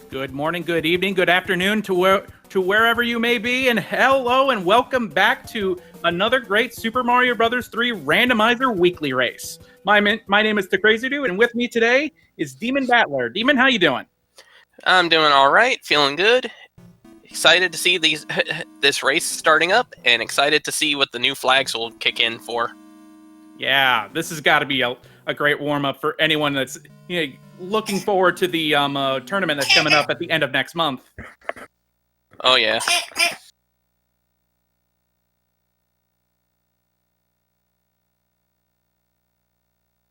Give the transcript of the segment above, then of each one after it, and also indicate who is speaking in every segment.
Speaker 1: Good morning, good evening, good afternoon to wherever you may be, and hello and welcome back to another great Super Mario Bros. 3 Randomizer Weekly Race. My name is The Crazy Dude, and with me today is Demon Battler. Demon, how you doing?
Speaker 2: I'm doing all right, feeling good. Excited to see this race starting up, and excited to see what the new flags will kick in for.
Speaker 1: Yeah, this has got to be a great warm-up for anyone that's looking forward to the tournament that's coming up at the end of next month.
Speaker 2: Oh yeah.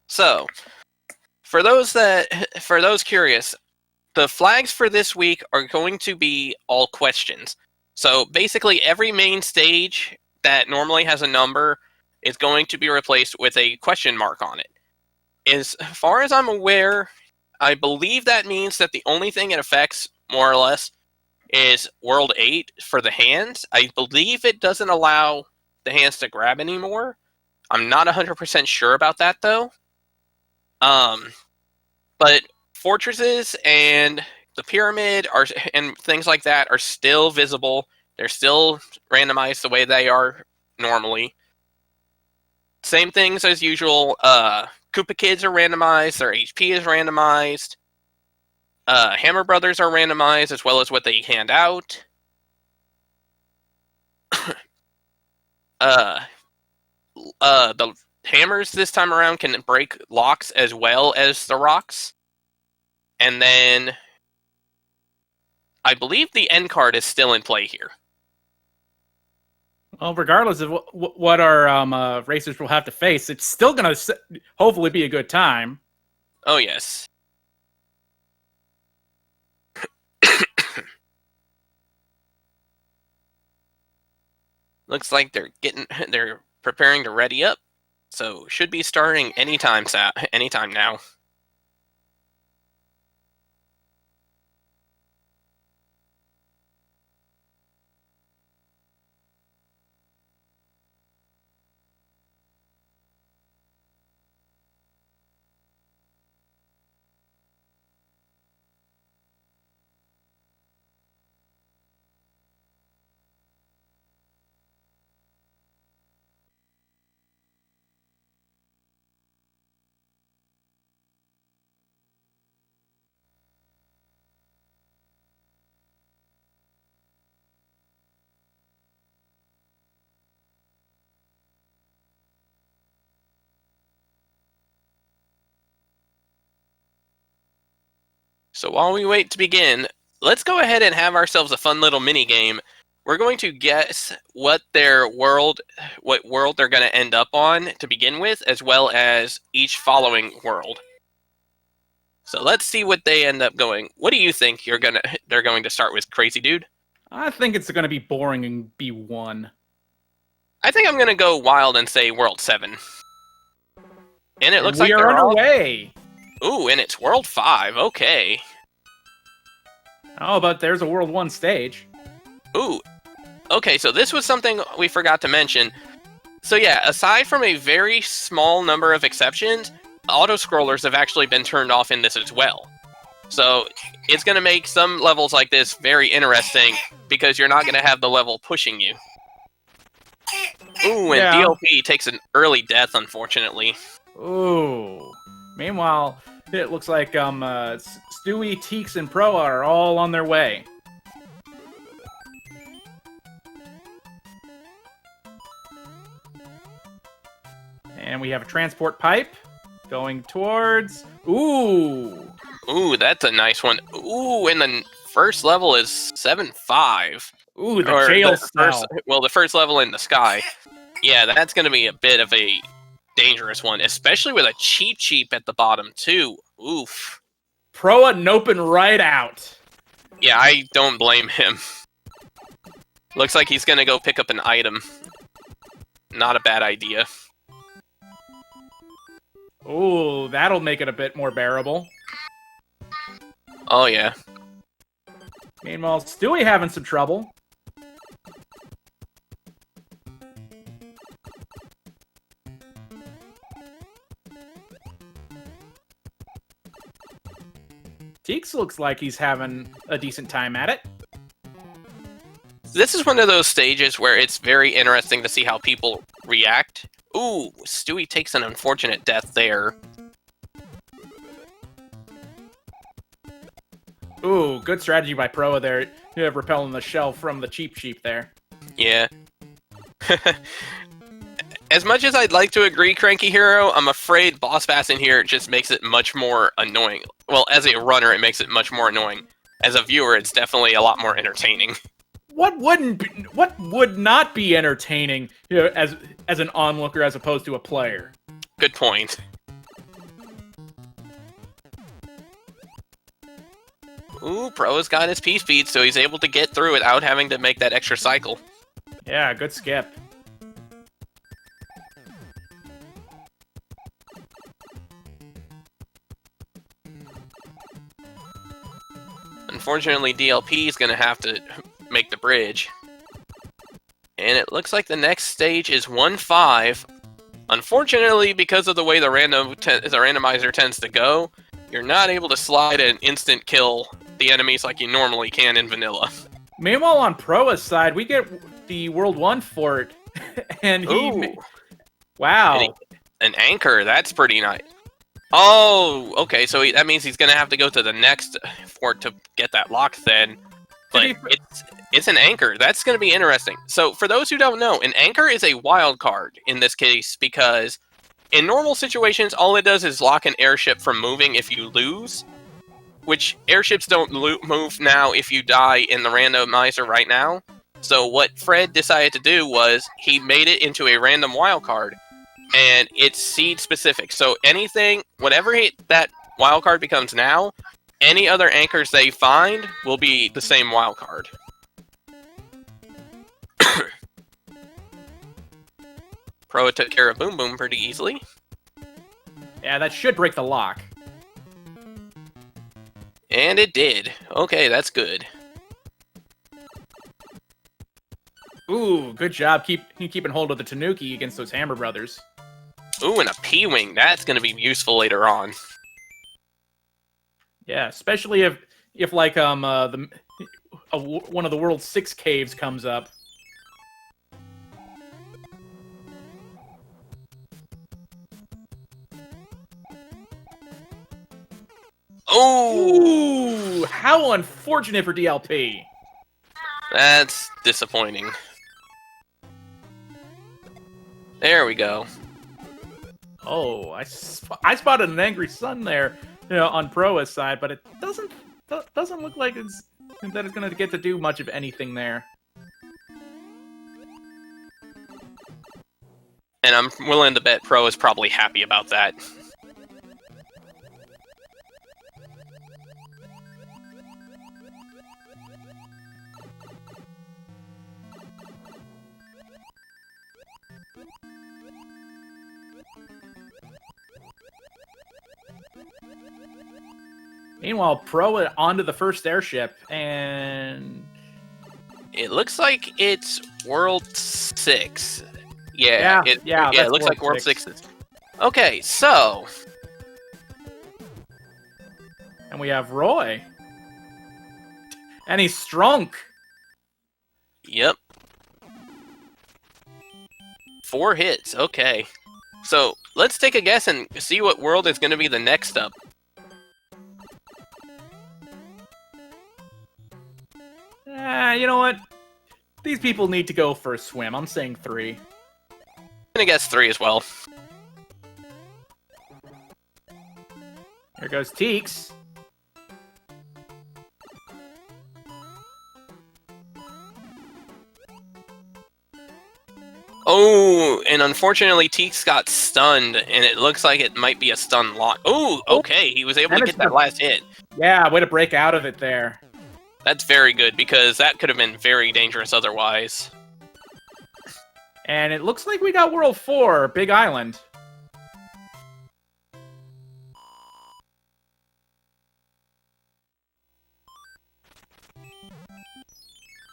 Speaker 2: So, for those curious, the flags for this week are going to be all questions. So basically, every main stage that normally has a number is going to be replaced with a question mark on it. As far as I'm aware, I believe that means that the only thing it affects, more or less, is World 8 for the hands. I believe it doesn't allow the hands to grab anymore. I'm not 100% sure about that, though. But fortresses and the pyramid and things like that are still visible. They're still randomized the way they are normally. Same things as usual. Koopa Kids are randomized. Their HP is randomized. Hammer Brothers are randomized, as well as what they hand out. The hammers this time around can break locks as well as the rocks. And then I believe the end card is still in play here.
Speaker 1: Well, regardless of what our racers will have to face, it's still going to hopefully be a good time.
Speaker 2: Oh, yes. Looks like they're preparing to ready up, so should be starting anytime now. So while we wait to begin, let's go ahead and have ourselves a fun little mini game. We're going to guess what world they're going to end up on to begin with, as well as each following world. So let's see what they end up going. What do you think they're going to start with, Crazy Dude?
Speaker 1: I think it's going to be boring and be 1.
Speaker 2: I think I'm going to go wild and say World 7. And it looks like
Speaker 1: we are underway.
Speaker 2: Ooh, and it's World 5. Okay.
Speaker 1: Oh, but there's a World 1 stage.
Speaker 2: Ooh. Okay, so this was something we forgot to mention. So yeah, aside from a very small number of exceptions, auto-scrollers have actually been turned off in this as well. So it's going to make some levels like this very interesting, because you're not going to have the level pushing you. Ooh, and
Speaker 1: yeah.
Speaker 2: DLP takes an early death, unfortunately.
Speaker 1: Ooh. Meanwhile, it looks like Stewie, Teeks, and Proa are all on their way. And we have a transport pipe going towards... Ooh!
Speaker 2: Ooh, that's a nice one. Ooh, and the first level is 7-5.
Speaker 1: Ooh, the jail cell.
Speaker 2: The first level in the sky. Yeah, that's going to be a bit of a dangerous one, especially with a cheap at the bottom, too. Oof.
Speaker 1: Proa noping right out.
Speaker 2: Yeah, I don't blame him. Looks like he's going to go pick up an item. Not a bad idea.
Speaker 1: Ooh, that'll make it a bit more bearable.
Speaker 2: Oh, yeah.
Speaker 1: Meanwhile, Stewie having some trouble. Teeks Teeks looks like he's having a decent time at it.
Speaker 2: This is one of those stages where it's very interesting to see how people react. Ooh, Stewie takes an unfortunate death there.
Speaker 1: Ooh, good strategy by Proa there. Repelling the shell from the Cheap Sheep there.
Speaker 2: Yeah. As much as I'd like to agree, Cranky Hero, I'm afraid Boss Bass in here just makes it much more annoying. Well, as a runner, it makes it much more annoying. As a viewer, it's definitely a lot more entertaining.
Speaker 1: What would not be entertaining, as an onlooker as opposed to a player?
Speaker 2: Good point. Ooh, Pro's got his P-Speed, so he's able to get through without having to make that extra cycle.
Speaker 1: Yeah, good skip.
Speaker 2: Unfortunately, DLP is going to have to make the bridge. And it looks like the next stage is 1-5. Unfortunately, because of the way the randomizer tends to go, you're not able to slide and instant kill the enemies like you normally can in vanilla.
Speaker 1: Meanwhile, on Proa's side, we get the World 1 fort, and he... Wow.
Speaker 2: And an anchor, that's pretty nice. Oh, okay, so that means he's going to have to go to the next fort to get that lock then. But it's an anchor. That's going to be interesting. So for those who don't know, an anchor is a wild card in this case because in normal situations, all it does is lock an airship from moving if you lose, which airships don't move now if you die in the randomizer right now. So what Fred decided to do was he made it into a random wild card, and it's seed specific. So anything, whatever that wild card becomes now, any other anchors they find will be the same wild card. Pro took care of Boom Boom pretty easily.
Speaker 1: Yeah, that should break the lock.
Speaker 2: And it did. Okay, that's good.
Speaker 1: Ooh, good job keeping hold of the Tanuki against those Hammer Brothers.
Speaker 2: Ooh, and a P-Wing. That's going to be useful later on.
Speaker 1: Yeah, especially if like one of the World's 6 caves comes up.
Speaker 2: Oh!
Speaker 1: Ooh, how unfortunate for DLP.
Speaker 2: That's disappointing. There we go.
Speaker 1: Oh, I spotted an angry sun there, on Proa's side, but it doesn't look like it's going to get to do much of anything there.
Speaker 2: And I'm willing to bet Pro is probably happy about that.
Speaker 1: Meanwhile, Pro onto the first airship, and
Speaker 2: it looks like it's World 6.
Speaker 1: Yeah,
Speaker 2: it looks like World 6. Okay, so...
Speaker 1: And we have Roy. And he's strong.
Speaker 2: Yep. 4 hits, okay. So, let's take a guess and see what world is going to be the next up.
Speaker 1: You know what? These people need to go for a swim. I'm saying 3.
Speaker 2: I'm gonna guess 3 as well.
Speaker 1: Here goes Teeks.
Speaker 2: Oh, and unfortunately Teeks got stunned, and it looks like it might be a stun lock. Oh, okay, he was able to get that last hit.
Speaker 1: Yeah, way to break out of it there.
Speaker 2: That's very good, because that could have been very dangerous otherwise.
Speaker 1: And it looks like we got World 4, Big Island.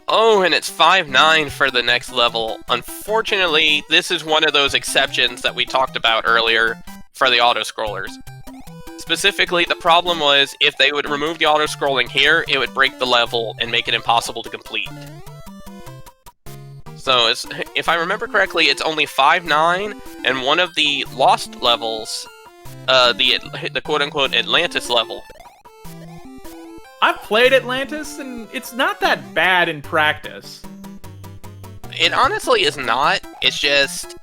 Speaker 2: Oh, and it's 5-9 for the next level. Unfortunately, this is one of those exceptions that we talked about earlier for the auto-scrollers. Specifically, the problem was if they would remove the auto-scrolling here, it would break the level and make it impossible to complete. So, if I remember correctly, it's only 5-9, and one of the lost levels, the quote-unquote Atlantis level.
Speaker 1: I've played Atlantis, and it's not that bad in practice.
Speaker 2: It honestly is not. It's just,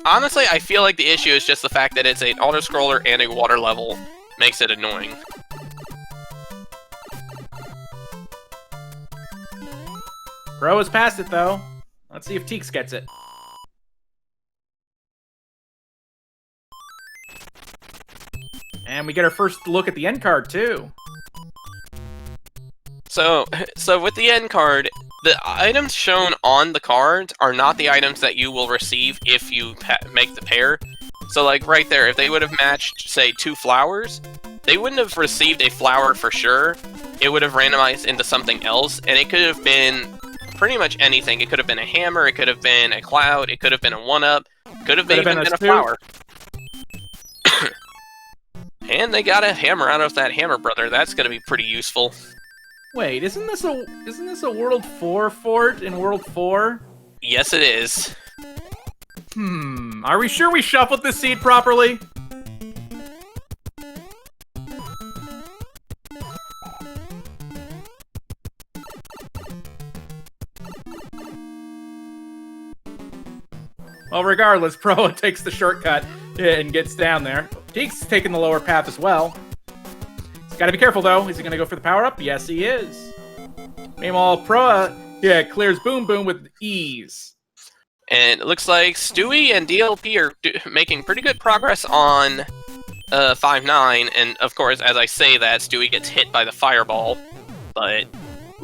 Speaker 2: honestly, I feel like the issue is just the fact that it's an auto-scroller and a water level makes it annoying.
Speaker 1: Pro has passed it, though. Let's see if Teeks gets it. And we get our first look at the end card, too.
Speaker 2: So with the end card, the items shown on the cards are not the items that you will receive if you make the pair. So, like, right there, if they would have matched, say, 2 flowers, they wouldn't have received a flower for sure. It would have randomized into something else, and it could have been pretty much anything. It could have been a hammer, it could have been a cloud, it could have been a 1-up, could have even been a flower. And they got a hammer out of that hammer brother. That's going to be pretty useful.
Speaker 1: Wait, isn't this a World 4 fort in World 4?
Speaker 2: Yes, it is.
Speaker 1: Are we sure we shuffled this seed properly? Well, regardless, Pro takes the shortcut and gets down there. Teek's taking the lower path as well. He's got to be careful, though. Is he going to go for the power-up? Yes, he is. Meanwhile, Pro, clears Boom Boom with ease.
Speaker 2: And it looks like Stewie and DLP are making pretty good progress on 5-9. And, of course, as I say that, Stewie gets hit by the fireball. But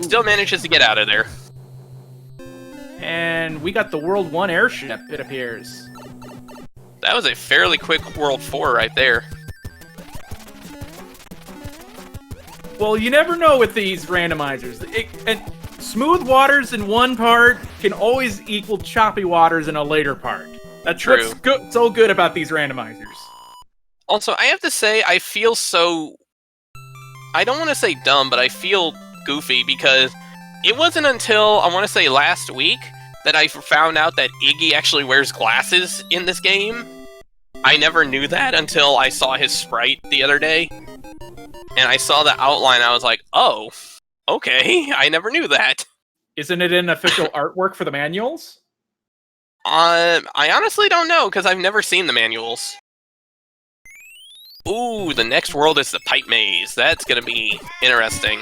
Speaker 2: still manages to get out of there.
Speaker 1: And we got the World 1 airship, it appears.
Speaker 2: That was a fairly quick World 4 right there.
Speaker 1: Well, you never know with these randomizers. And smooth waters in one part can always equal choppy waters in a later part. That's
Speaker 2: true.
Speaker 1: What's so good about these randomizers.
Speaker 2: Also, I have to say, I feel so... I don't want to say dumb, but I feel goofy because it wasn't until, I want to say last week, that I found out that Iggy actually wears glasses in this game. I never knew that until I saw his sprite the other day. And I saw the outline, I was like, oh, okay, I never knew that.
Speaker 1: Isn't it an official artwork for the manuals?
Speaker 2: I honestly don't know, because I've never seen the manuals. Ooh, the next world is the pipe maze. That's gonna be interesting.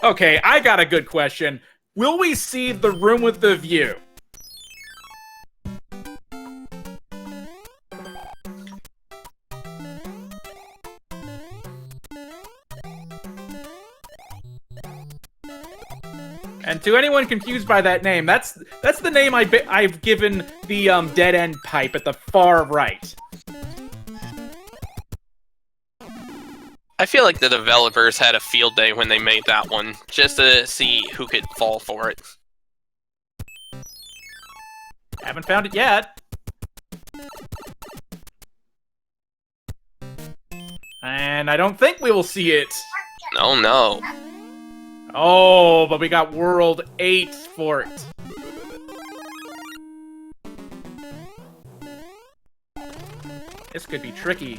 Speaker 1: Okay, I got a good question. Will we see the room with the view? And to anyone confused by that name, that's the name I've given the dead end pipe at the far right.
Speaker 2: I feel like the developers had a field day when they made that one, just to see who could fall for it.
Speaker 1: Haven't found it yet. And I don't think we will see it.
Speaker 2: Oh no.
Speaker 1: Oh, but we got World 8 for it. This could be tricky.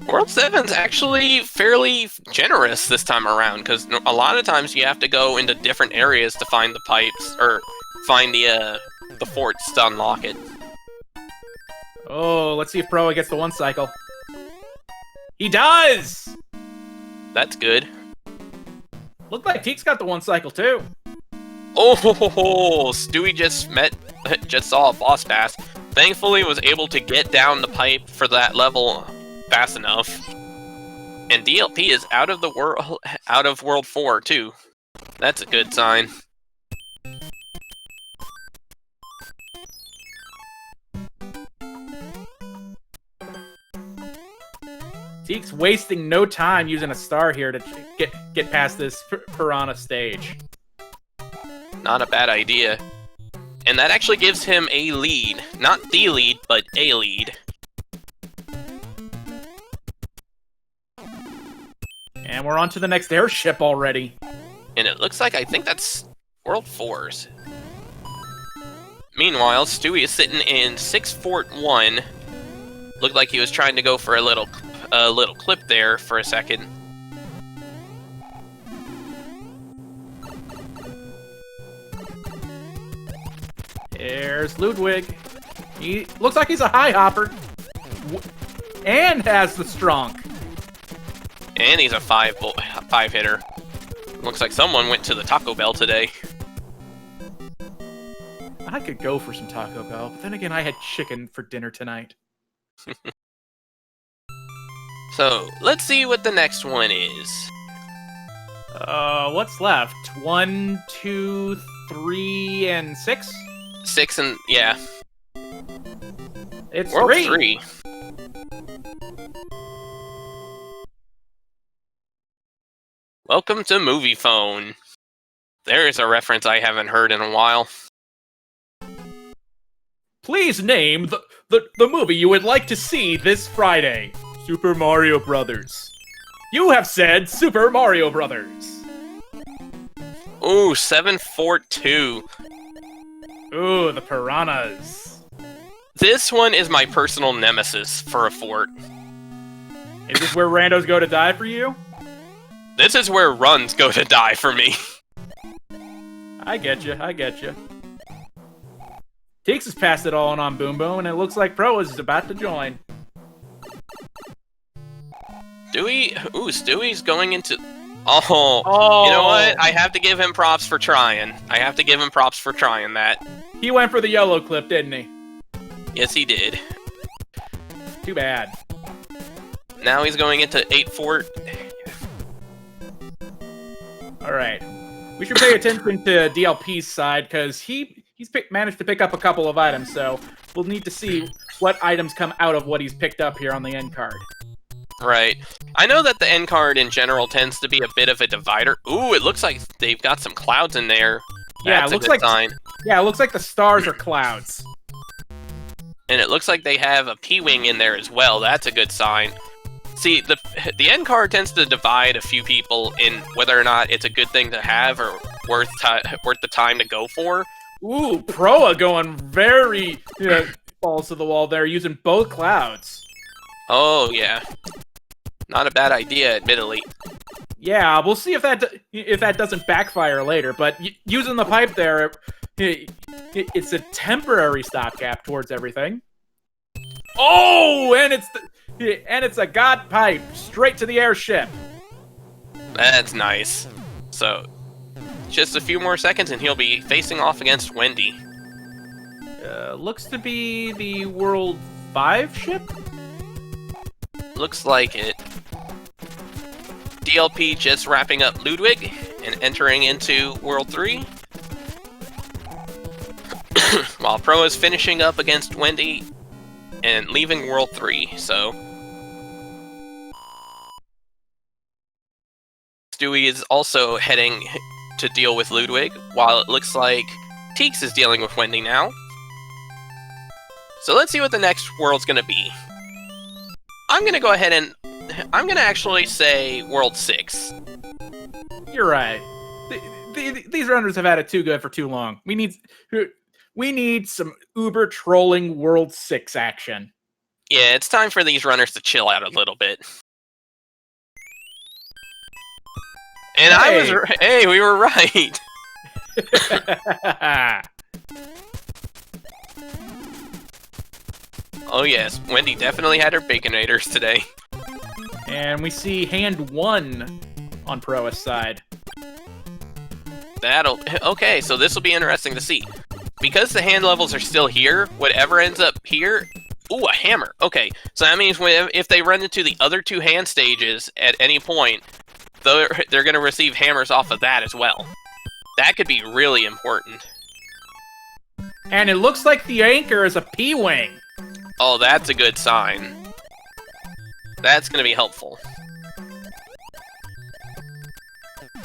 Speaker 2: World 7's actually fairly generous this time around, because a lot of times you have to go into different areas to find the pipes, or find the forts to unlock it.
Speaker 1: Oh, let's see if Pro gets the 1 cycle. He does!
Speaker 2: That's good.
Speaker 1: Looked like Teek's got the 1 cycle too.
Speaker 2: Oh, Stewie just saw a boss pass. Thankfully was able to get down the pipe for that level fast enough. And DLP is out of World 4 too. That's a good sign.
Speaker 1: Teek's wasting no time using a star here to get past this piranha stage.
Speaker 2: Not a bad idea. And that actually gives him a lead. Not the lead, but a lead.
Speaker 1: And we're on to the next airship already.
Speaker 2: And it looks like, I think that's World 4's. Meanwhile, Stewie is sitting in 6 Fort 1. Looked like he was trying to go for a little clip there for a second.
Speaker 1: There's Ludwig. He looks like he's a high hopper. And has the strong.
Speaker 2: And he's a 5 hitter. Looks like someone went to the Taco Bell today.
Speaker 1: I could go for some Taco Bell, but then again, I had chicken for dinner tonight.
Speaker 2: So, let's see what the next one is.
Speaker 1: What's left? 1, 2, 3, and 6?
Speaker 2: 6 and, yeah.
Speaker 1: It's
Speaker 2: World
Speaker 1: 3.
Speaker 2: 3. Welcome to Movie Phone. There is a reference I haven't heard in a while.
Speaker 1: Please name the movie you would like to see this Friday. Super Mario Brothers. You have said Super Mario Brothers.
Speaker 2: Ooh, 7 Fort 2.
Speaker 1: Ooh, the piranhas.
Speaker 2: This one is my personal nemesis for a fort.
Speaker 1: Is this where randos go to die for you?
Speaker 2: This is where runs go to die for me.
Speaker 1: I get you. Teeks has passed it all on Boom Boom, and it looks like Pro is about to join.
Speaker 2: Stewie's going into... Oh, you know what? I have to give him props for trying. That.
Speaker 1: He went for the yellow clip, didn't he?
Speaker 2: Yes, he did.
Speaker 1: Too bad.
Speaker 2: Now he's going into 8 Fort.
Speaker 1: Alright. We should pay attention to DLP's side, because he's managed to pick up a couple of items, so we'll need to see what items come out of what he's picked up here on the end card.
Speaker 2: Right. I know that the end card in general tends to be a bit of a divider. Ooh, it looks like they've got some clouds in there. That's a good sign.
Speaker 1: Yeah, it looks like the stars are clouds.
Speaker 2: And it looks like they have a P-Wing in there as well. That's a good sign. See, the end card tends to divide a few people in whether or not it's a good thing to have or worth the time to go for.
Speaker 1: Ooh, Proa going very balls to the wall there, using both clouds.
Speaker 2: Oh, yeah. Not a bad idea, admittedly.
Speaker 1: Yeah, we'll see if that doesn't backfire later, but using the pipe there, it's a temporary stopgap towards everything. Oh, and it's a god pipe straight to the airship.
Speaker 2: That's nice. So, just a few more seconds and he'll be facing off against Wendy.
Speaker 1: Looks to be the World 5 ship?
Speaker 2: Looks like it. DLP just wrapping up Ludwig and entering into World 3. While Pro is finishing up against Wendy and leaving World 3, so... Stewie is also heading to deal with Ludwig, while it looks like Teeks is dealing with Wendy now. So let's see what the next world's gonna be. I'm gonna go ahead and... I'm gonna actually say World 6.
Speaker 1: You're right. These runners have had it too good for too long. We need some uber trolling World 6 action.
Speaker 2: Yeah, it's time for these runners to chill out a little bit. And hey, we were right. Oh yes, Wendy definitely had her Baconators today.
Speaker 1: And we see hand 1 on Proa's side.
Speaker 2: Okay, so this will be interesting to see. Because the hand levels are still here, whatever ends up here... Ooh, a hammer. Okay, so that means if they run into the other 2 hand stages at any point, they're going to receive hammers off of that as well. That could be really important.
Speaker 1: And it looks like the anchor is a P-Wing.
Speaker 2: Oh, that's a good sign. That's going to be helpful.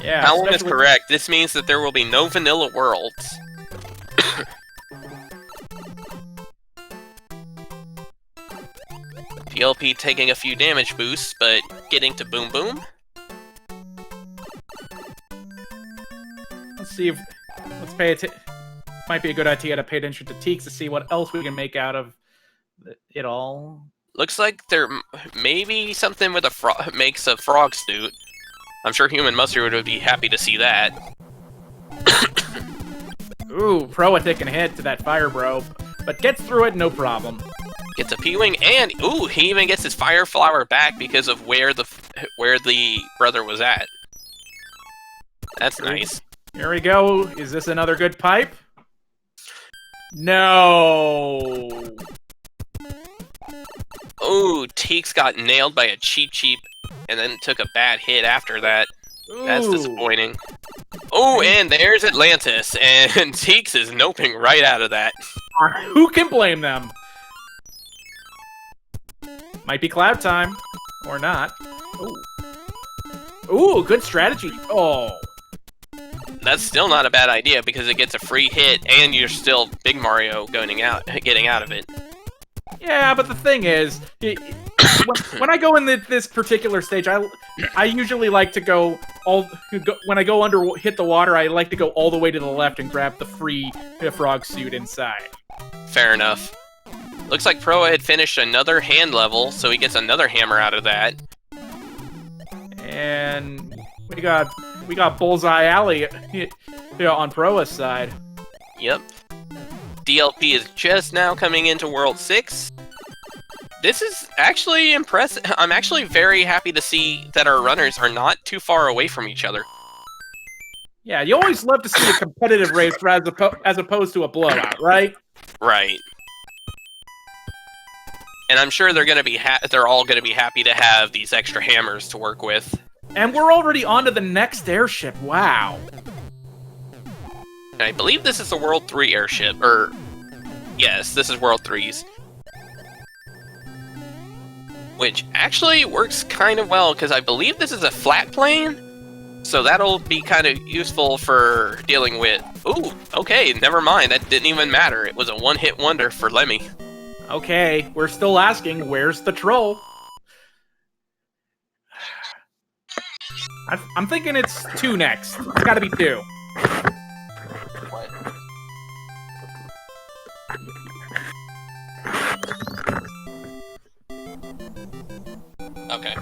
Speaker 1: Yeah.
Speaker 2: Howlin is correct. This means that there will be no vanilla worlds. DLP taking a few damage boosts, but getting to Boom Boom.
Speaker 1: Let's see if... Let's pay attention. Might be a good idea to pay attention to Teaks to see what else we can make out of it all.
Speaker 2: Looks like there may be something with makes a frog suit. I'm sure Human Mustard would be happy to see that.
Speaker 1: Ooh, Proa taking a hit to that fire bro, but gets through it no problem.
Speaker 2: Gets a P-Wing, and ooh, he even gets his Fire Flower back because of where the brother was at. That's nice.
Speaker 1: Here we go. Is this another good pipe? No.
Speaker 2: Ooh, Teaks got nailed by a Cheep Cheep, and then took a bad hit after that.
Speaker 1: Ooh.
Speaker 2: That's disappointing. Oh, and there's Atlantis, and Teaks is noping right out of that.
Speaker 1: Who can blame them? Might be cloud time. Or not. Ooh. Ooh, good strategy. Oh.
Speaker 2: That's still not a bad idea, because it gets a free hit, and you're still Big Mario getting out of it.
Speaker 1: Yeah, but the thing is, when I go in this particular stage, I usually like to go when I go hit the water, I like to go all the way to the left and grab the free frog suit inside.
Speaker 2: Fair enough. Looks like Proa had finished another hand level, so he gets another hammer out of that.
Speaker 1: And we got Bullseye Alley on Proa's side.
Speaker 2: Yep. DLP is just now coming into World 6. This is actually impressive. I'm actually very happy to see that our runners are not too far away from each other.
Speaker 1: Yeah, you always love to see a competitive race as opposed to a blowout, right?
Speaker 2: Right. And I'm sure they're all gonna be happy to have these extra hammers to work with.
Speaker 1: And we're already on to the next airship. Wow.
Speaker 2: And I believe this is the World 3 airship, or... Yes, this is World 3's. Which actually works kind of well, because I believe this is a flat plane, so that'll be kind of useful for dealing with... Ooh, okay, never mind, that didn't even matter. It was a one-hit wonder for Lemmy.
Speaker 1: Okay, we're still asking, where's the troll? I'm thinking it's 2 next. It's gotta be 2.
Speaker 2: What? Okay.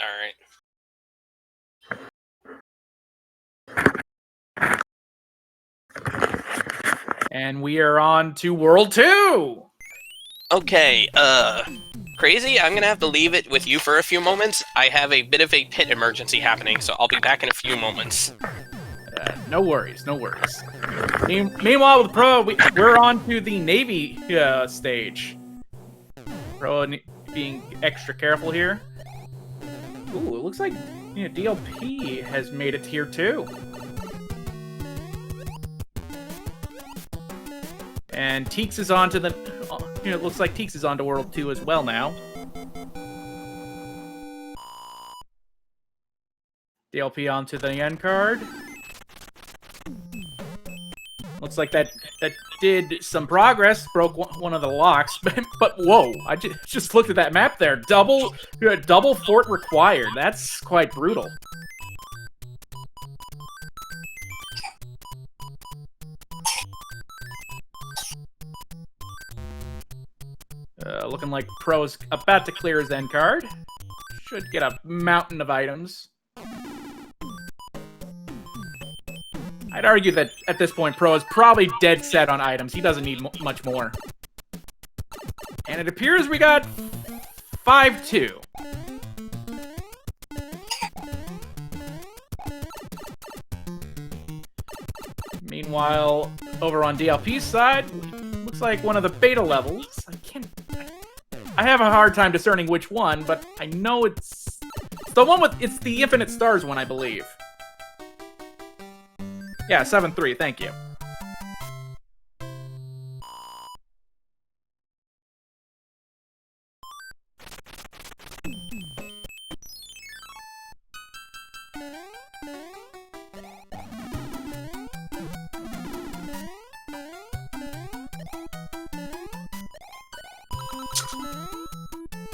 Speaker 2: Alright.
Speaker 1: And we are on to World 2!
Speaker 2: Okay, Crazy, I'm gonna have to leave it with you for a few moments. I have a bit of a pit emergency happening, so I'll be back in a few moments.
Speaker 1: No worries, no worries. Meanwhile, with Pro, we're on to the Navy stage. Pro being extra careful here. Ooh, it looks like DLP has made it here too. And Teaks is on to the... it looks like Teaks is on to World 2 as well now. DLP onto the end card. Looks like that did some progress, broke one of the locks, but whoa! I just looked at that map there. Double fort required. That's quite brutal. Looking like Pro's about to clear his end card. Should get a mountain of items. I'd argue that at this point, Pro is probably dead set on items. He doesn't need much more. And it appears we got 5-2. Meanwhile, over on DLP's side, looks like one of the beta levels. I have a hard time discerning which one, but I know it's the one it's the Infinite Stars one, I believe. Yeah, 7-3, thank you.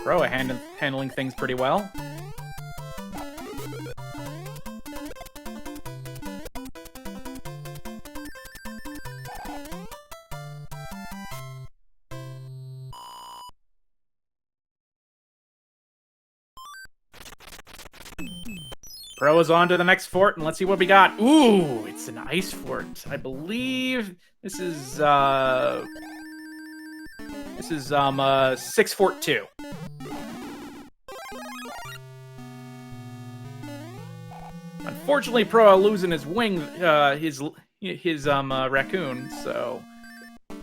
Speaker 1: Proa handling things pretty well. Proa's on to the next fort, and let's see what we got. Ooh, it's an ice fort. I believe this is 6 Fort 2. Unfortunately, Proa losing his wing, his raccoon, so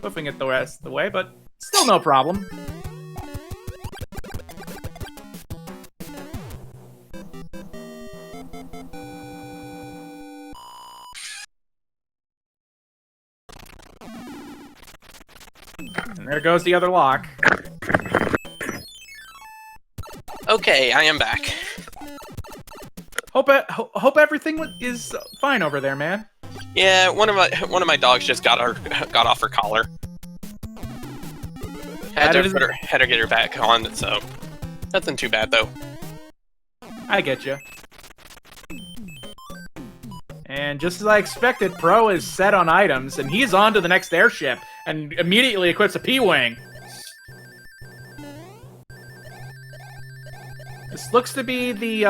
Speaker 1: hoofing it the rest of the way, but still no problem. And there goes the other lock.
Speaker 2: Okay, I am back.
Speaker 1: Hope everything is fine over there, man.
Speaker 2: Yeah, one of my dogs just got off her collar. Had to get her back on, so nothing too bad though.
Speaker 1: I get you. And just as I expected, Pro is set on items, and he's on to the next airship, and immediately equips a P-Wing. This looks to be the,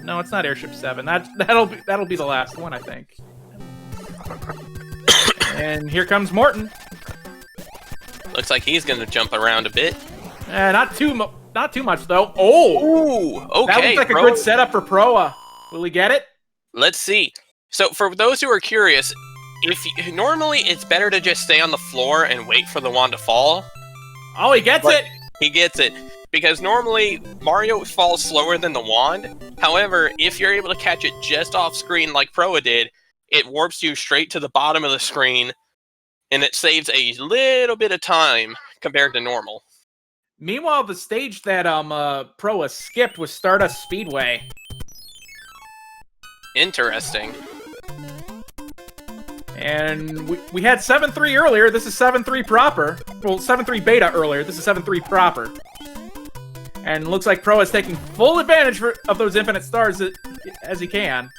Speaker 1: no, it's not Airship 7. That'll be the last one, I think. And here comes Morton.
Speaker 2: Looks like he's gonna jump around a bit.
Speaker 1: Not too much, though. Oh!
Speaker 2: Ooh, okay.
Speaker 1: That looks like a good setup for Proa. Will he get it?
Speaker 2: Let's see. So, for those who are curious, normally it's better to just stay on the floor and wait for the wand to fall.
Speaker 1: Oh, he gets it!
Speaker 2: He gets it. Because normally, Mario falls slower than the wand. However, if you're able to catch it just off screen like Proa did, it warps you straight to the bottom of the screen, and it saves a little bit of time compared to normal.
Speaker 1: Meanwhile, the stage that Proa skipped was Stardust Speedway.
Speaker 2: Interesting.
Speaker 1: And we had 7.3 earlier. This is 7.3 proper. Well, 7.3 beta earlier. This is 7.3 proper. And looks like Pro is taking full advantage of those infinite stars as he can.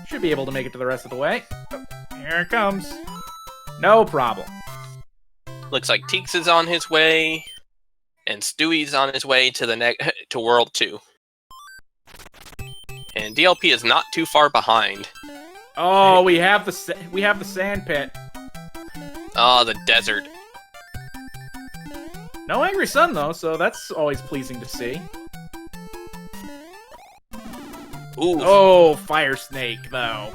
Speaker 1: Should be able to make it to the rest of the way. Oh, here it comes. No problem.
Speaker 2: Looks like Teeks is on his way, and Stewie's on his way to to World 2. And DLP is not too far behind.
Speaker 1: Oh, we have the sand pit.
Speaker 2: Oh, the desert.
Speaker 1: No Angry Sun, though, so that's always pleasing to see.
Speaker 2: Ooh.
Speaker 1: Oh, Fire Snake, though.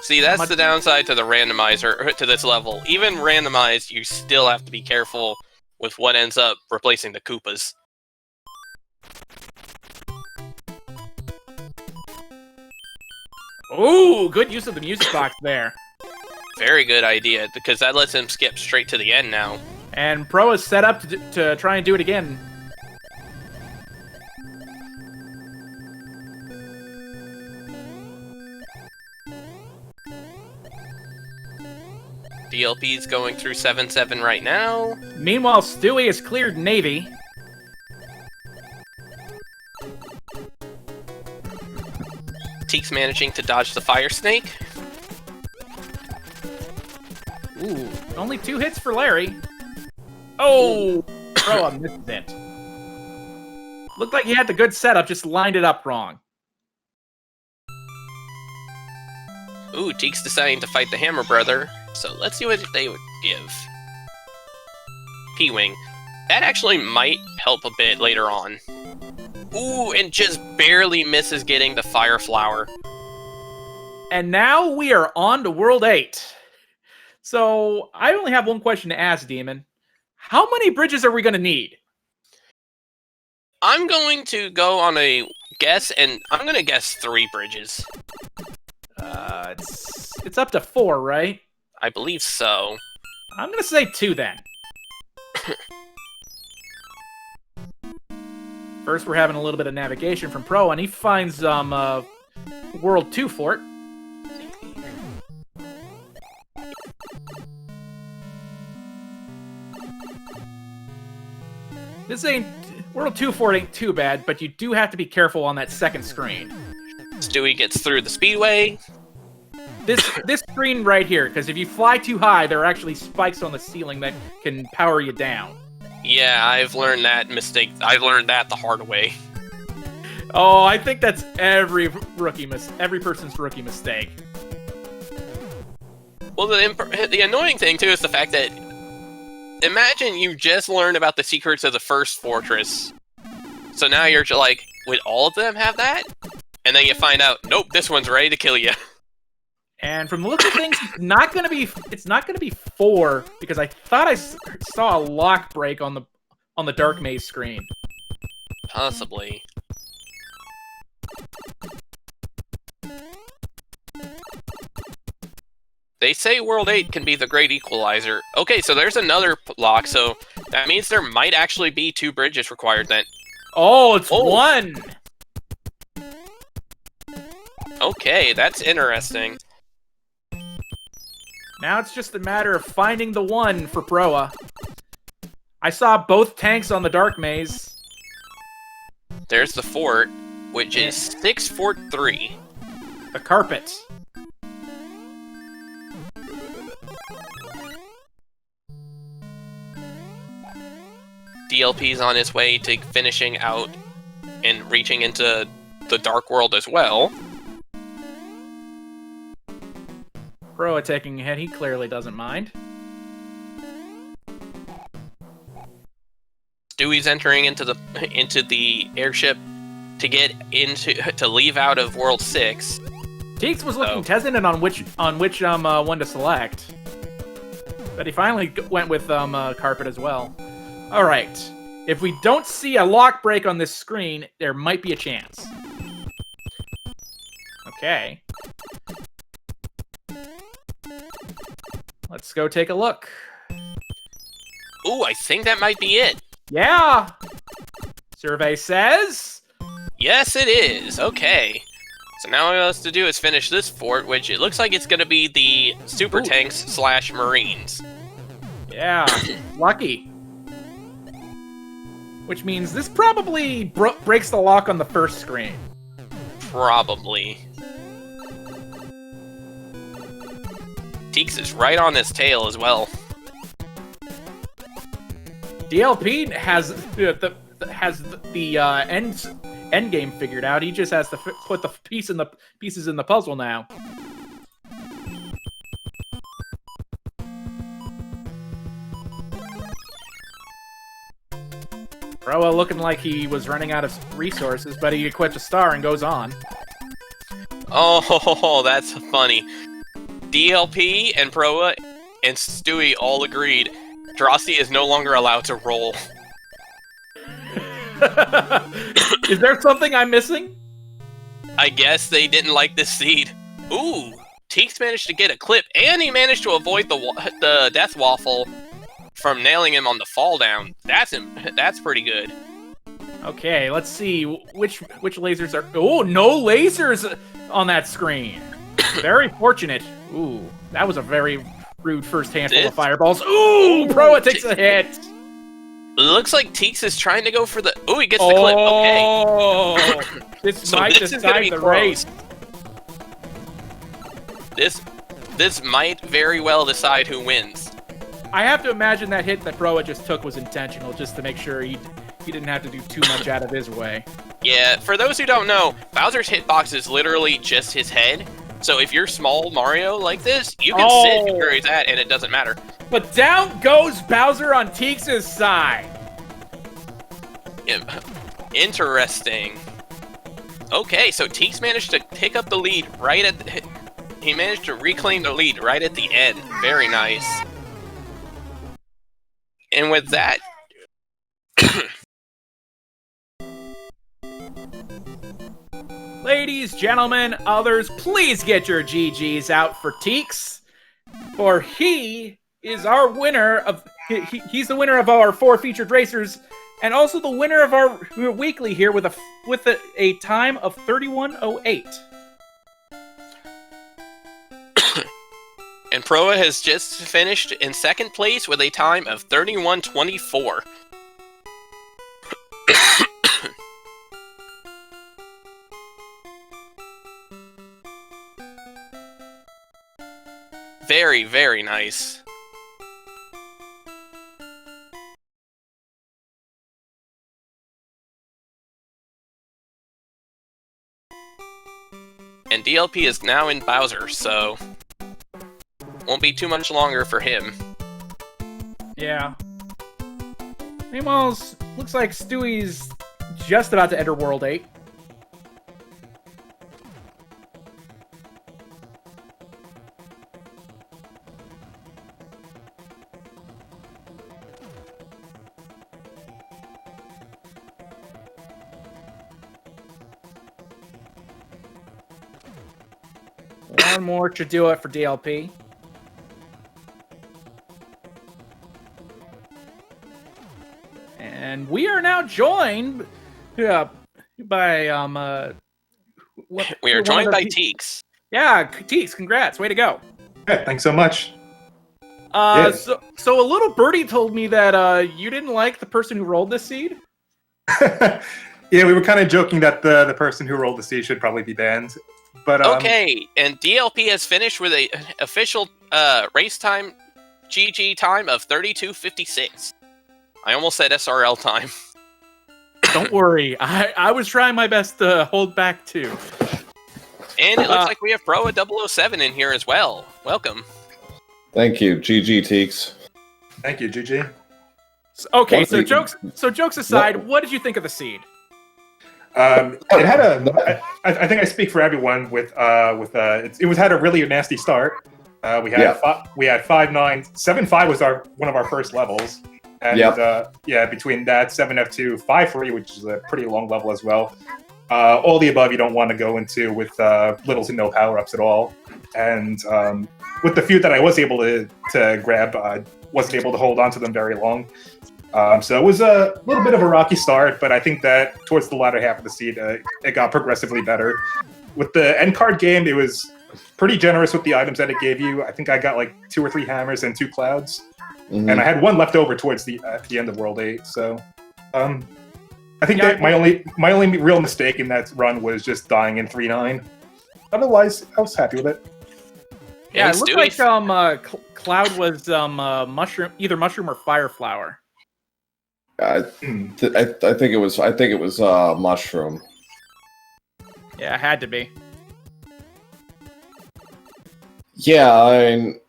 Speaker 2: See, that's the downside to the randomizer, to this level. Even randomized, you still have to be careful with what ends up replacing the Koopas.
Speaker 1: Ooh, good use of the music box there.
Speaker 2: Very good idea, because that lets him skip straight to the end now.
Speaker 1: And Pro is set up to try and do it again.
Speaker 2: DLP's going through 7-7 right now.
Speaker 1: Meanwhile, Stewie has cleared Navy.
Speaker 2: Teeks managing to dodge the Fire Snake.
Speaker 1: Ooh, only 2 hits for Larry. Oh, Pro missed it. Looked like he had the good setup, just lined it up wrong.
Speaker 2: Ooh, Teeks deciding to fight the Hammer Brother. So let's see what they would give. P-Wing. That actually might help a bit later on. Ooh, and just barely misses getting the Fire Flower.
Speaker 1: And now we are on to World 8. So I only have one question to ask, Demon. How many bridges are we going to need?
Speaker 2: I'm going to go on a guess, and I'm going to guess 3 bridges.
Speaker 1: It's up to 4, right?
Speaker 2: I believe so.
Speaker 1: I'm going to say 2 then. First, we're having a little bit of navigation from Pro, and he finds World 2 fort. This ain't... World 2-4 ain't too bad, but you do have to be careful on that second screen.
Speaker 2: Stewie gets through the speedway.
Speaker 1: This screen right here, because if you fly too high, there are actually spikes on the ceiling that can power you down.
Speaker 2: Yeah, I've learned that mistake. I learned that the hard way.
Speaker 1: Oh, I think that's every person's rookie mistake.
Speaker 2: Well, the annoying thing, too, is the fact that... Imagine you just learned about the secrets of the first fortress. So now you're like, would all of them have that? And then you find out, nope, this one's ready to kill you.
Speaker 1: And from the look of things, it's not gonna be 4, because I thought I saw a lock break on the Dark Maze screen.
Speaker 2: Possibly. They say World 8 can be the great equalizer. Okay, so there's another lock, so that means there might actually be 2 bridges required then.
Speaker 1: Oh, it's 1!
Speaker 2: Okay, that's interesting.
Speaker 1: Now it's just a matter of finding the 1 for Proa. I saw both tanks on the Dark Maze.
Speaker 2: There's the fort, which is 6 Fort 3.
Speaker 1: The carpet.
Speaker 2: DLP's on his way to finishing out and reaching into the Dark World as well.
Speaker 1: Proa taking a hit, he clearly doesn't mind.
Speaker 2: Stewie's entering into the airship to leave out of World 6.
Speaker 1: Teeks was looking hesitant on which one to select, but he finally went with carpet as well. All right, if we don't see a lock break on this screen, there might be a chance. Okay. Let's go take a look.
Speaker 2: Ooh, I think that might be it.
Speaker 1: Yeah. Survey says...
Speaker 2: Yes, it is. Okay. So now all he has to do is finish this fort, which it looks like it's going to be the super tanks / marines.
Speaker 1: Yeah, lucky. Which means this probably breaks the lock on the first screen.
Speaker 2: Probably. Teeks is right on his tail as well.
Speaker 1: DLP has the end game figured out. He just has to put the pieces in the puzzle now. Proa looking like he was running out of resources, but he equipped a star and goes on.
Speaker 2: Oh, that's funny. DLP and Proa and Stewie all agreed Drosty is no longer allowed to roll.
Speaker 1: Is there something I'm missing?
Speaker 2: I guess they didn't like this seed. Ooh, Teeks managed to get a clip, and he managed to avoid the Death Waffle from nailing him on the fall down. That's pretty good.
Speaker 1: Okay, let's see which lasers are... Oh, no lasers on that screen. Very fortunate. Ooh, that was a very rude first handful of fireballs. Ooh, Proa takes a hit.
Speaker 2: Looks like Teeks is trying to go for the... Ooh, he gets the clip. Okay.
Speaker 1: This might decide the race.
Speaker 2: This might very well decide who wins.
Speaker 1: I have to imagine that hit that Proa just took was intentional, just to make sure he didn't have to do too much out of his way.
Speaker 2: Yeah, for those who don't know, Bowser's hitbox is literally just his head. So if you're small Mario like this, you can sit where he's at and it doesn't matter.
Speaker 1: But down goes Bowser on Teeks' side.
Speaker 2: Interesting. Okay, so Teeks managed to pick up the lead right at he managed to reclaim the lead right at the end. Very nice. And with that...
Speaker 1: Ladies, gentlemen, others, please get your GGs out for Teeks, for he is our winner of... He's the winner of our 4 featured racers, and also the winner of our weekly here with a time of 31:08.
Speaker 2: And Proa has just finished in second place with a time of 31:24. Very, very nice. And DLP is now in Bowser, so won't be too much longer for him.
Speaker 1: Yeah. Meanwhile, looks like Stewie's just about to enter World 8. One more should do it for DLP. And we are now joined by
Speaker 2: we are joined by Teeks.
Speaker 1: Yeah, Teeks, congrats, way to go.
Speaker 3: Yeah, thanks so much.
Speaker 1: So a little birdie told me that you didn't like the person who rolled this seed.
Speaker 3: Yeah, we were kind of joking that the person who rolled the seed should probably be banned. But
Speaker 2: okay, and DLP has finished with a official race time GG time of 32:56. I almost said SRL time.
Speaker 1: Don't worry, I was trying my best to hold back too.
Speaker 2: And it looks like we have Pro 007 in here as well. Welcome.
Speaker 4: Thank you, GG Teeks.
Speaker 3: Thank you, GG.
Speaker 1: Okay, so jokes aside, what did you think of the seed?
Speaker 3: It had I think I speak for everyone it had a really nasty start. We had 5-9, 7-5 was one of our first levels, and between that 7F2, 5-3, which is a pretty long level as well. All the above you don't want to go into with little to no power ups at all, and with the few that I was able to grab, I wasn't able to hold on to them very long. So it was a little bit of a rocky start, but I think that towards the latter half of the seed, it got progressively better. With the end card game, it was pretty generous with the items that it gave you. I think I got like 2 or 3 hammers and 2 clouds, and I had 1 left over towards the end of World 8. So I think that my only real mistake in that run was just dying in 3-9. Otherwise, I was happy with it.
Speaker 1: Yeah, it looked like Cloud was mushroom, either mushroom or fire flower.
Speaker 4: I think it was mushroom.
Speaker 1: Yeah, it had to be.
Speaker 4: Yeah, I mean,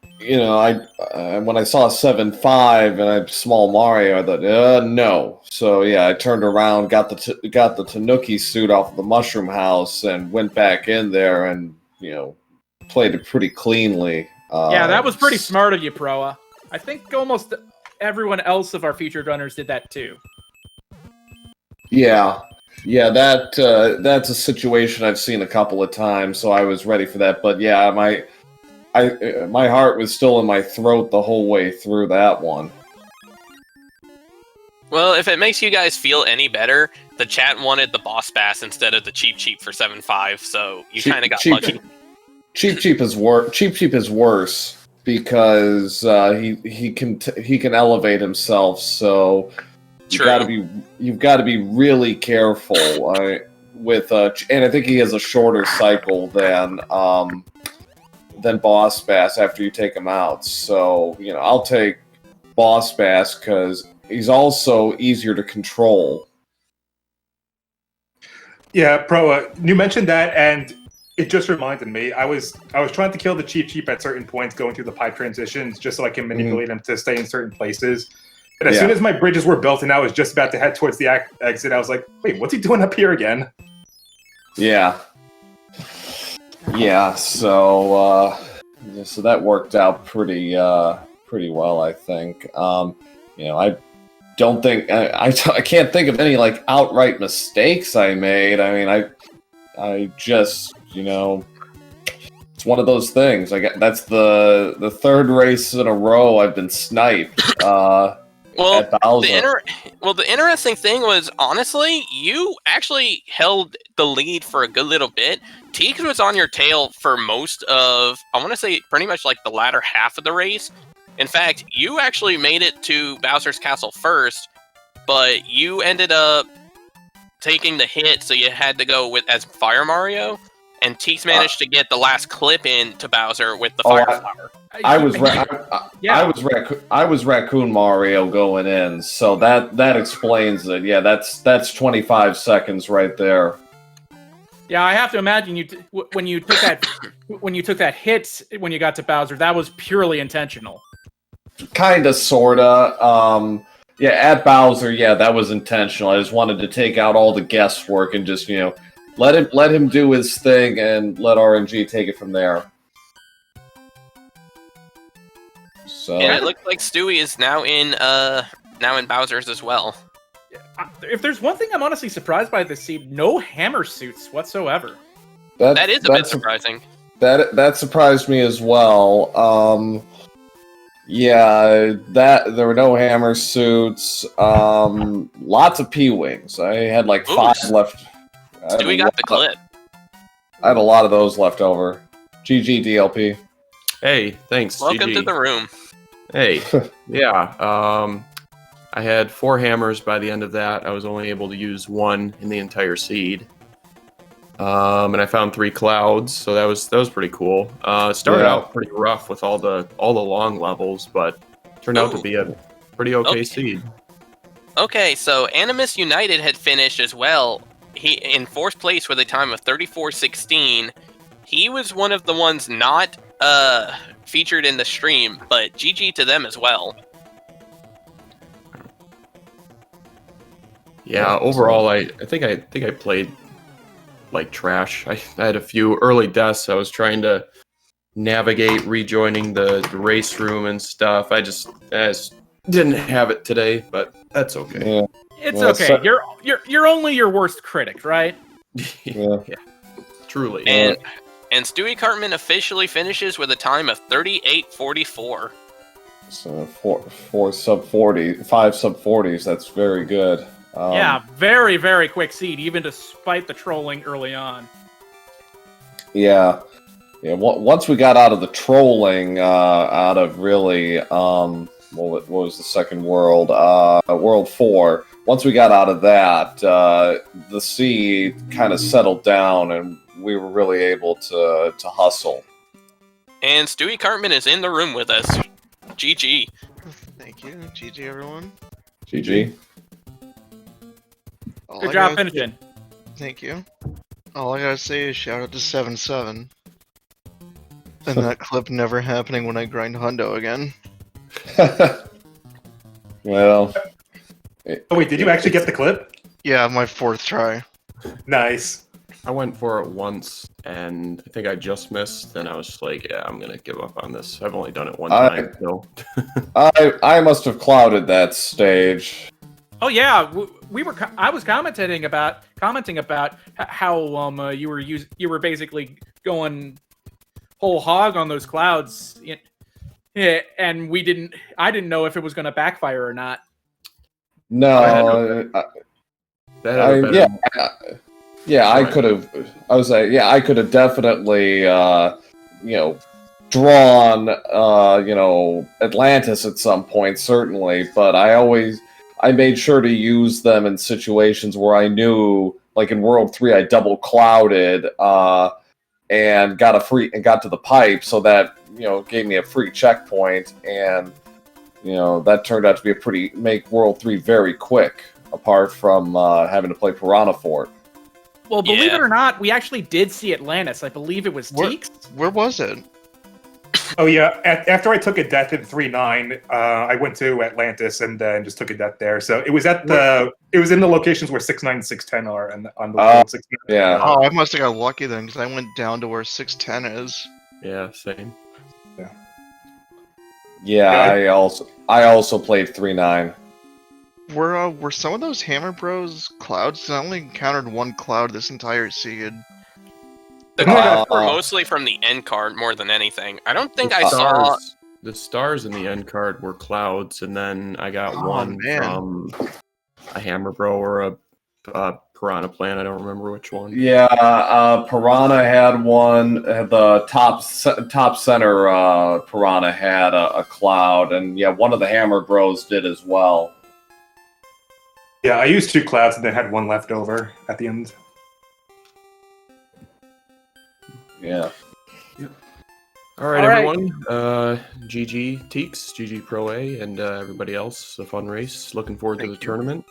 Speaker 4: when I saw 7-5 and I small Mario, I thought, no. So yeah, I turned around, got the Tanuki suit off of the Mushroom House, and went back in there and played it pretty cleanly.
Speaker 1: Yeah, that was pretty smart of you, Proa. I think almost everyone else of our featured runners did that too.
Speaker 4: Yeah, that's a situation I've seen a couple of times, so I was ready for that. But yeah, my heart was still in my throat the whole way through that one.
Speaker 2: Well, if it makes you guys feel any better, the chat wanted the Boss Bass instead of the Cheap for 7-5, so you kind of got lucky.
Speaker 4: Cheap is worse because he can elevate himself. So you've got to be really careful with and I think he has a shorter cycle than Boss Bass after you take him out. So I'll take Boss Bass because he's also easier to control.
Speaker 3: Yeah, Pro, you mentioned that, and it just reminded me. I was trying to kill the Cheap at certain points going through the pipe transitions just so I can manipulate him to stay in certain places. And as soon as my bridges were built and I was just about to head towards the exit, I was like, wait, what's he doing up here again?
Speaker 4: Yeah. Yeah, so that worked out pretty well, I think. I don't think I can't think of any outright mistakes I made. I mean, I just it's one of those things. That's the third race in a row I've been sniped.
Speaker 2: Well, the interesting thing was, honestly, you actually held the lead for a good little bit. Teeks was on your tail for most of, I want to say, pretty much the latter half of the race. In fact, you actually made it to Bowser's Castle first, but you ended up taking the hit, so you had to go as Fire Mario. and Teeks managed to get the last clip in to Bowser with the fire flower.
Speaker 4: I was Raccoon Mario going in, so that explains it. Yeah, that's 25 seconds right there.
Speaker 1: Yeah, I have to imagine when you took that hit when you got to Bowser, that was purely intentional.
Speaker 4: Kinda, sorta. Yeah, at Bowser, yeah, that was intentional. I just wanted to take out all the guesswork and just, let him do his thing and let RNG take it from there. So.
Speaker 2: And it looks like Stewie is now in Bowser's as well.
Speaker 1: If there's one thing I'm honestly surprised by this seed, no hammer suits whatsoever.
Speaker 2: That is a bit surprising.
Speaker 4: That surprised me as well. Yeah, there were no hammer suits. Lots of P-Wings. I had like 5 left.
Speaker 2: Stewie got the clip.
Speaker 4: I had a lot of those left over. GG DLP.
Speaker 5: Hey, thanks.
Speaker 2: Welcome
Speaker 5: GG.
Speaker 2: to the room.
Speaker 5: Hey, yeah. I had 4 hammers by the end of that. I was only able to use 1 in the entire seed. And I found 3 clouds, so that was pretty cool. It started out pretty rough with all the long levels, but turned out to be a pretty okay seed.
Speaker 2: Okay, so Animus United had finished as well. He in 4th place with a time of 34:16. He was one of the ones not featured in the stream, but GG to them as well.
Speaker 5: Yeah, overall, I think I played like trash. I had a few early deaths. I was trying to navigate rejoining the race room and stuff. I just didn't have it today, but that's okay.
Speaker 4: Yeah.
Speaker 1: It's okay. You're only your worst critic, right?
Speaker 4: Yeah.
Speaker 5: Truly.
Speaker 2: And Stewie Cartman officially finishes with a time of 38:44.
Speaker 4: So 4 sub-40, 5 sub-40s. That's very good.
Speaker 1: Yeah, very, very quick seed, even despite the trolling early on.
Speaker 4: Yeah. Once we got out of the trolling, out of really, what was the second world? World 4. Once we got out of that, the seed kind of settled down, and we were really able to hustle.
Speaker 2: And Stewie Cartman is in the room with us. GG.
Speaker 6: Thank you. GG, everyone.
Speaker 4: GG.
Speaker 1: Good job finishing.
Speaker 6: Thank you. All I gotta say is shout out to 7-7. And that clip never happening when I grind hundo again.
Speaker 4: Well.
Speaker 3: Oh wait, did you actually get the clip?
Speaker 6: Yeah, my 4th try.
Speaker 3: Nice.
Speaker 5: I went for it once, and I think I just missed, and I was just like, yeah, I'm going to give up on this. I've only done it one time, so...
Speaker 4: I must have clouded that stage.
Speaker 1: Oh yeah, I was commenting about how you were basically going whole hog on those clouds, and I didn't know if it was going to backfire or not.
Speaker 4: No, I could have. I was like, I could have definitely, drawn, Atlantis at some point, certainly. But I made sure to use them in situations where I knew, like in World 3, I double clouded, and got to the pipe, so that gave me a free checkpoint, and that turned out to be make World 3 very quick. Apart from having to play Piranha Fort.
Speaker 1: Well, believe it or not, we actually did see Atlantis. I believe it was Teeks.
Speaker 6: Where was it?
Speaker 3: Oh yeah, after I took a death in 3-9, I went to Atlantis and then just took a death there. So it was in the locations where 6-9 and 6-10 are, and on the world 6-9.
Speaker 4: Yeah.
Speaker 6: Oh, I must have got lucky then, because I went down to where 6-10 is.
Speaker 5: Yeah, same.
Speaker 4: Yeah, I also played 3-9.
Speaker 6: Were some of those Hammer Bros clouds? I only encountered 1 cloud this entire seed.
Speaker 2: The clouds were mostly from the end card more than anything. I don't think I saw...
Speaker 5: The stars in the end card were clouds, and then I got one from a Hammer Bro or a Piranha Plant. I don't remember which one.
Speaker 4: Yeah, Piranha had one. The top center Piranha had a cloud, and one of the Hammer Bros did as well.
Speaker 3: Yeah, I used 2 clouds and then had 1 left over at the end.
Speaker 4: Yeah.
Speaker 5: All right,
Speaker 1: All right.
Speaker 5: everyone. GG Teeks, GG Pro A, and everybody else. A fun race. Looking forward to the tournament.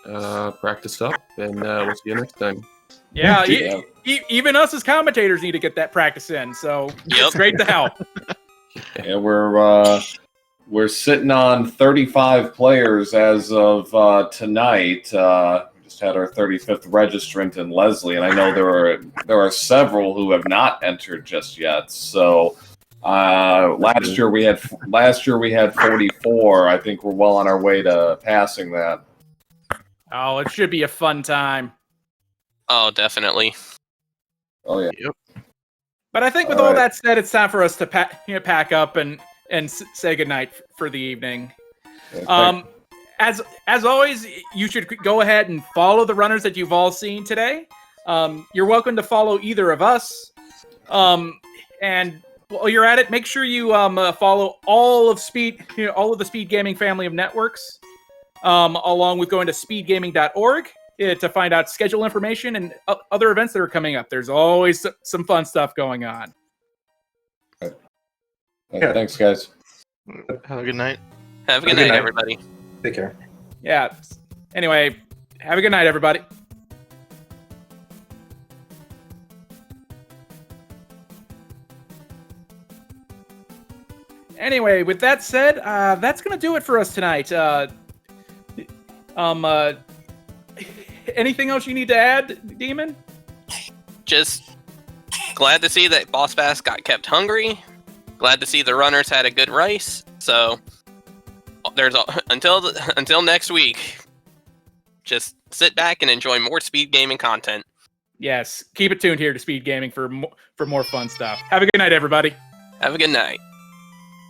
Speaker 5: Practice up, and we'll see you next time.
Speaker 1: Yeah,
Speaker 4: Yeah.
Speaker 1: even us as commentators need to get that practice in. So
Speaker 2: Yep.
Speaker 1: it's great to help.
Speaker 4: Yeah, we're sitting on 35 players as of tonight. We just had our 35th registrant in Leslie, and I know there are several who have not entered just yet. So last year we had 44. I think we're well on our way to passing that.
Speaker 1: Oh, it should be a fun time.
Speaker 2: Oh, definitely.
Speaker 4: Oh yeah.
Speaker 1: But I think with all that said, it's time for us to pack up and say goodnight for the evening. As always, you should go ahead and follow the runners that you've all seen today. You're welcome to follow either of us. And while you're at it, make sure you follow all of the Speed Gaming family of networks, along with going to speedgaming.org to find out schedule information and other events that are coming up. There's always some fun stuff going on.
Speaker 4: Thanks, guys.
Speaker 6: Have a good night.
Speaker 2: Have a good night, everybody.
Speaker 3: Take care.
Speaker 1: Yeah. Anyway, have a good night, everybody. Anyway, with that said, that's gonna do it for us tonight. Anything else you need to add, Demon?
Speaker 2: Just glad to see that Boss Bass got kept hungry. Glad to see the runners had a good race. So until next week, just sit back and enjoy more speed gaming content.
Speaker 1: Yes, keep it tuned here to Speed Gaming for more fun stuff. Have a good night, everybody.
Speaker 2: Have a good night.